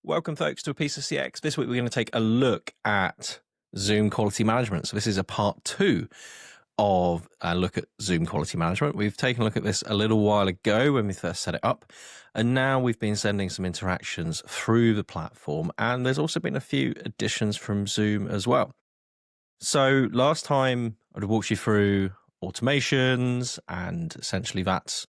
Welcome, folks, to A Piece of CX. This week, we're going to take a look at Zoom quality management. So this is a part 2 of a look at Zoom quality management. We've taken a look at this a little while ago when we first set it up, and now we've been sending some interactions through the platform, and there's also been a few additions from Zoom as well. So last time, I walked you through automations, and essentially that's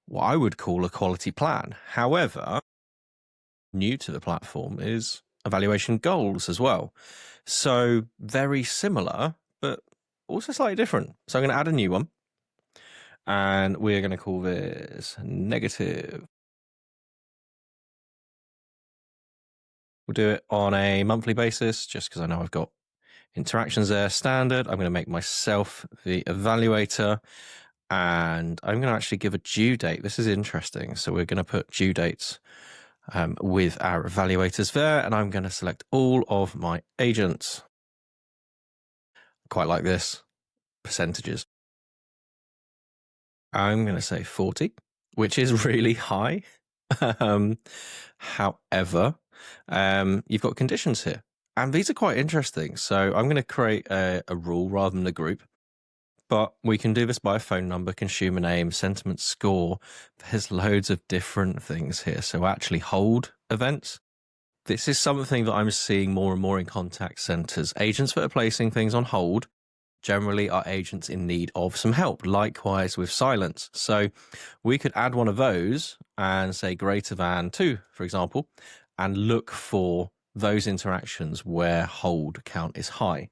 what I would call a quality plan. However, new to the platform is evaluation goals as well. So very similar, but also slightly different. So I'm going to add a new one, and we're going to call this negative. We'll do it on a monthly basis, just because I know I've got interactions there. Standard. I'm going to make myself the evaluator, and I'm going to actually give a due date. This is interesting. So we're going to put due dates with our evaluators there, and I'm going to select all of my agents. Quite like this. Percentages. I'm going to say 40, which is really high. However, you've got conditions here, and these are quite interesting. So I'm going to create a rule rather than a group, but we can do this by a phone number, consumer name, sentiment score. There's loads of different things here. So actually hold events. This is something that I'm seeing more and more in contact centers. Agents that are placing things on hold generally are agents in need of some help. Likewise with silence. So we could add one of those and say greater than 2, for example, and look for those interactions where hold count is high.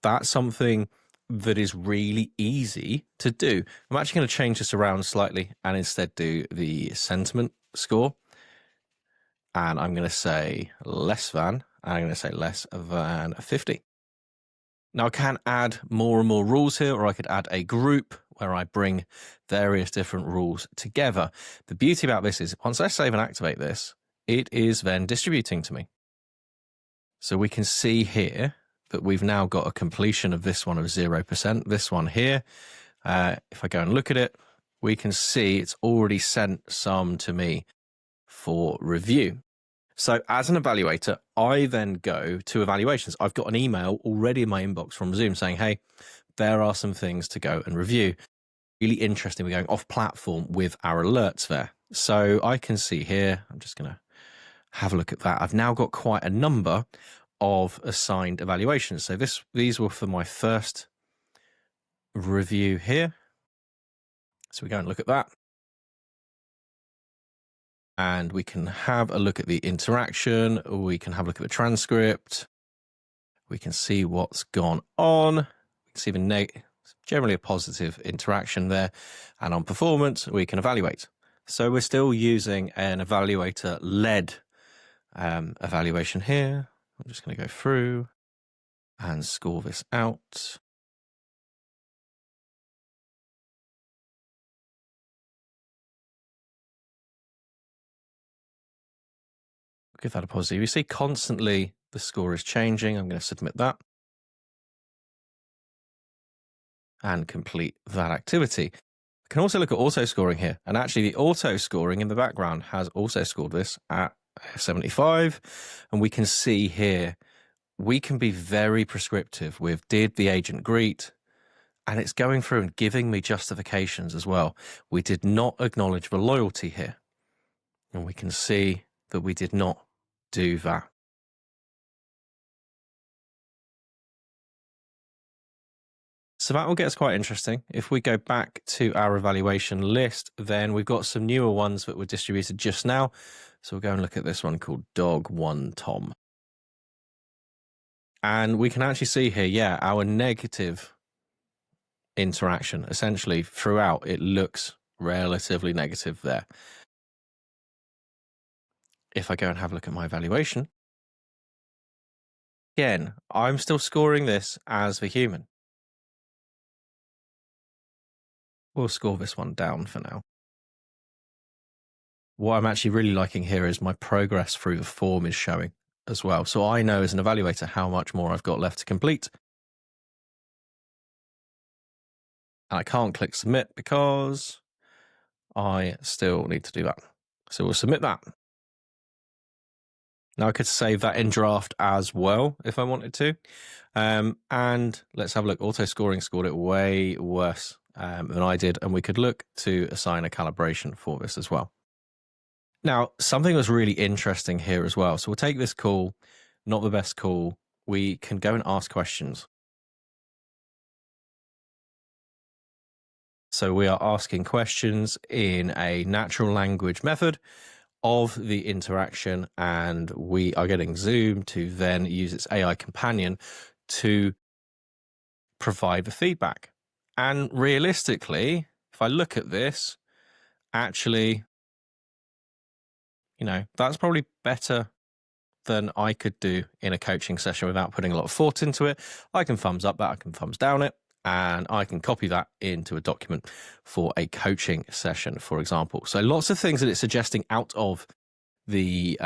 That's something that is really easy to do. I'm actually going to change this around slightly and instead do the sentiment score. And I'm going to say less than, and I'm going to say less than 50. Now I can add more and more rules here, or I could add a group where I bring various different rules together. The beauty about this is once I save and activate this, it is then distributing to me. So we can see here that we've now got a completion of this one of 0%. This one here, if I go and look at it, we can see it's already sent some to me for review. So as an evaluator, I then go to evaluations. I've got an email already in my inbox from Zoom saying, hey, there are some things to go and review. Really interesting. We're going off platform with our alerts there. So I can see here, I'm just going to have a look at that. I've now got quite a number of assigned evaluations. So these were for my first review here. So we go and look at that. And we can have a look at the interaction. We can have a look at the transcript. We can see what's gone on. We can see the generally a positive interaction there. And on performance, we can evaluate. So we're still using an evaluator-led evaluation here. I'm just going to go through and score this out. Give that a positive. You see constantly the score is changing. I'm going to submit that and complete that activity. I can also look at auto scoring here, and actually the auto scoring in the background has also scored this at 75, and we can see here we can be very prescriptive with did the agent greet, and it's going through and giving me justifications as well. We did not acknowledge the loyalty here, and we can see that we did not do that. So that will get us quite interesting. If we go back to our evaluation list, then we've got some newer ones that were distributed just now. So we'll go and look at this one called Dog One Tom. And we can actually see here, yeah, our negative interaction essentially throughout, it looks relatively negative there. If I go and have a look at my evaluation, again, I'm still scoring this as the human. We'll score this one down for now. What I'm actually really liking here is my progress through the form is showing as well. So I know as an evaluator how much more I've got left to complete. And I can't click submit because I still need to do that. So we'll submit that. Now I could save that in draft as well if I wanted to. And let's have a look. Auto scoring scored it way worse than I did. And we could look to assign a calibration for this as well. Now, something was really interesting here as well. So we'll take this call, not the best call. We can go and ask questions. So we are asking questions in a natural language method of the interaction, and we are getting Zoom to then use its AI companion to provide the feedback. And realistically, if I look at this, actually, that's probably better than I could do in a coaching session without putting a lot of thought into it. I can thumbs up that, I can thumbs down it, and I can copy that into a document for a coaching session, for example. So lots of things that it's suggesting out of the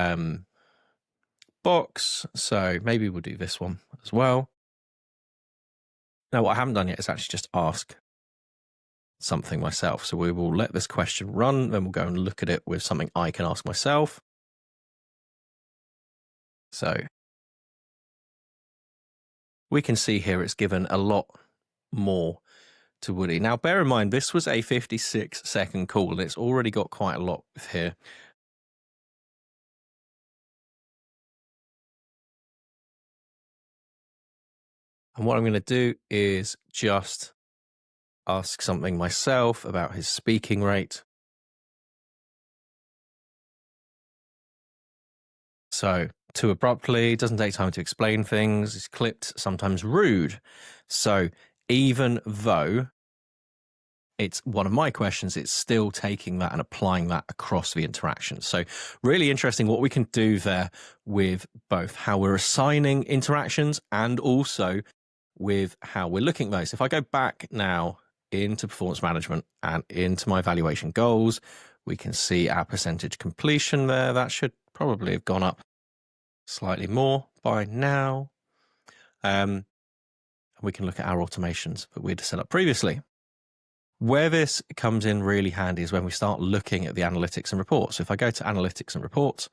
box. So maybe we'll do this one as well. Now, what I haven't done yet is actually just ask something myself. So we will let this question run, then we'll go and look at it with something I can ask myself. So we can see here it's given a lot more to Woody. Now, bear in mind, this was a 56-second call, and it's already got quite a lot here. And what I'm going to do is just ask something myself about his speaking rate. So, too abruptly, doesn't take time to explain things, is clipped, sometimes rude. So, even though it's one of my questions, it's still taking that and applying that across the interaction. So really interesting what we can do there with both how we're assigning interactions and also with how we're looking at those. If I go back now into performance management and into my evaluation goals, we can see our percentage completion there. That should probably have gone up slightly more by now. And we can look at our automations that we'd set up previously. Where this comes in really handy is when we start looking at the analytics and reports. So if I go to analytics and reports,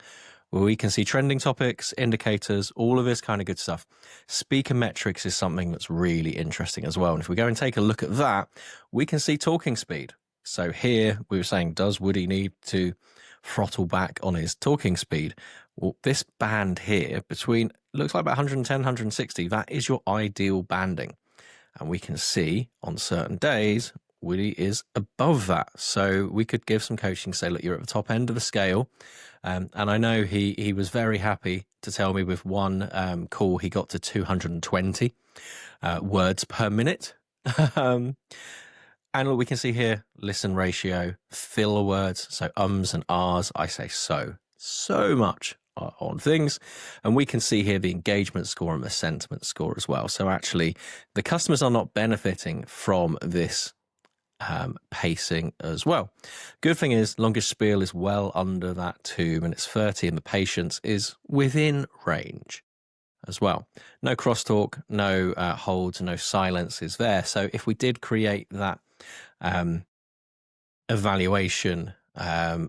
well, we can see trending topics, indicators, all of this kind of good stuff. Speaker metrics is something that's really interesting as well. And if we go and take a look at that, we can see talking speed. So here we were saying, does Woody need to throttle back on his talking speed? Well, this band here between, looks like about 110, 160, that is your ideal banding. And we can see on certain days, Woody is above that. So we could give some coaching, say, look, you're at the top end of the scale. And I know he was very happy to tell me with one call, he got to 220 words per minute. And look, we can see here, listen ratio, filler words. So ums and ahs, I say so much on things. And we can see here the engagement score and the sentiment score as well. So actually, the customers are not benefiting from this pacing as well. Good thing is longest spiel is well under that 2 minutes 30 and the patience is within range as well. No crosstalk, no holds, no silence is there. So if we did create that evaluation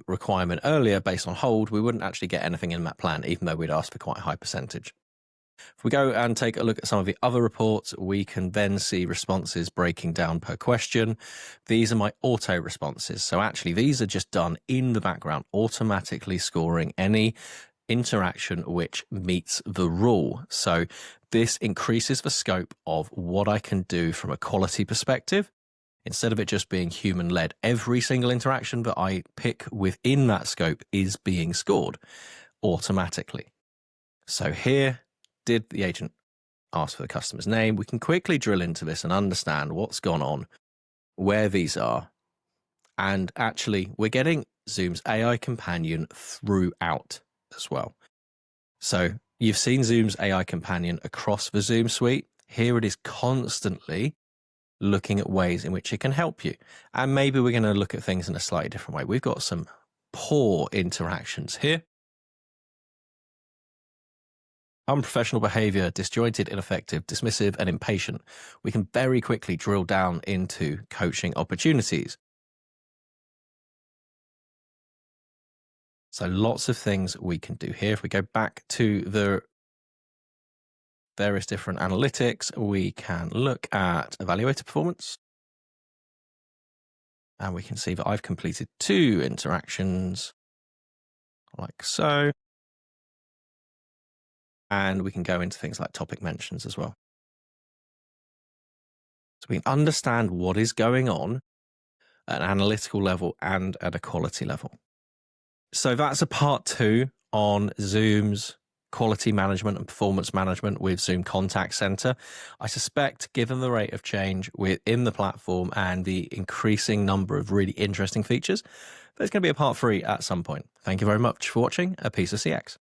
requirement earlier based on hold, we wouldn't actually get anything in that plan, even though we'd ask for quite a high percentage. If we go and take a look at some of the other reports, we can then see responses breaking down per question. These are my auto responses. So actually, these are just done in the background, automatically scoring any interaction which meets the rule. So this increases the scope of what I can do from a quality perspective. Instead of it just being human-led, every single interaction that I pick within that scope is being scored automatically. So here, did the agent ask for the customer's name? We can quickly drill into this and understand what's gone on, where these are. And actually, we're getting Zoom's AI companion throughout as well. So you've seen Zoom's AI companion across the Zoom suite. Here it is constantly looking at ways in which it can help you. And maybe we're going to look at things in a slightly different way. We've got some poor interactions here. Unprofessional behavior, disjointed, ineffective, dismissive, and impatient. We can very quickly drill down into coaching opportunities. So lots of things we can do here. If we go back to the various different analytics, we can look at evaluator performance. And we can see that I've completed 2 interactions like so. And we can go into things like topic mentions as well. So we can understand what is going on at an analytical level and at a quality level. So that's a part 2 on Zoom's quality management and performance management with Zoom Contact Center. I suspect, given the rate of change within the platform and the increasing number of really interesting features, there's going to be a part 3 at some point. Thank you very much for watching A Piece of CX.